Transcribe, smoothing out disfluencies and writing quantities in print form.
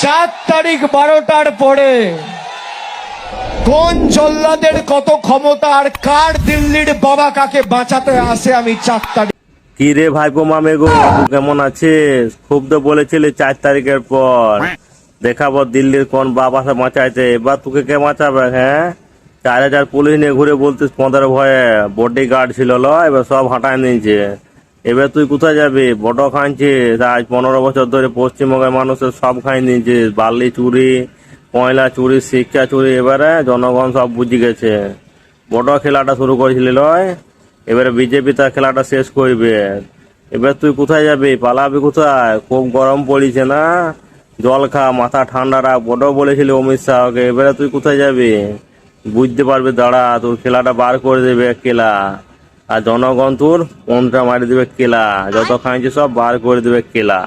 4 তারিখ 12টার পরে কোন জল্লাদের কত ক্ষমতা আর কার দিল্লির বাবা কাকে বাঁচাতে আসে আমি 4 তারিখ। কি রে ভাইপো মামে গো, তুই কেমন আছিস? খুব তো বলেছিলি 4 তারিখের পর দেখাবো দিল্লির কোন বাবা সে বাঁচাইছে। এবার তোকে কে বাঁচাবে? হ্যাঁ, 4000 পুলিশ নিয়ে ঘুরে বলতিস 15 ভয়ে বডি গার্ড ছিল ল, এবার সব হাঁটায় নিয়েছে। এবার তুই কোথায় যাবি? বড় খাইছিস আজ 15 বছর ধরে পশ্চিমবঙ্গের মানুষের সব খাই নিয়েছিস, বালি চুরি, কয়লা চুরি, শিক্ষা চুরি। এবারে জনগণ সব বুঝে গেছে। বড় খেলাটা শুরু করেছিলি লয়, এবারে বিজেপি তার খেলাটা শেষ করবে। এবার তুই কোথায় যাবি? পালাবি কোথায়? খুব গরম পড়িছে না, জল খা, মাথা ঠান্ডা রাখ। বড় বলেছিলি অমিত শাহকে, এবারে তুই কোথায় যাবি? বুঝতে পারবি, দাঁড়া, তোর খেলাটা বার করে দেবে কেলা। আর জনগণ তোর পনটা মারি দেবে কেলা, যত খাইছে সব বার করে দেবে কেলা।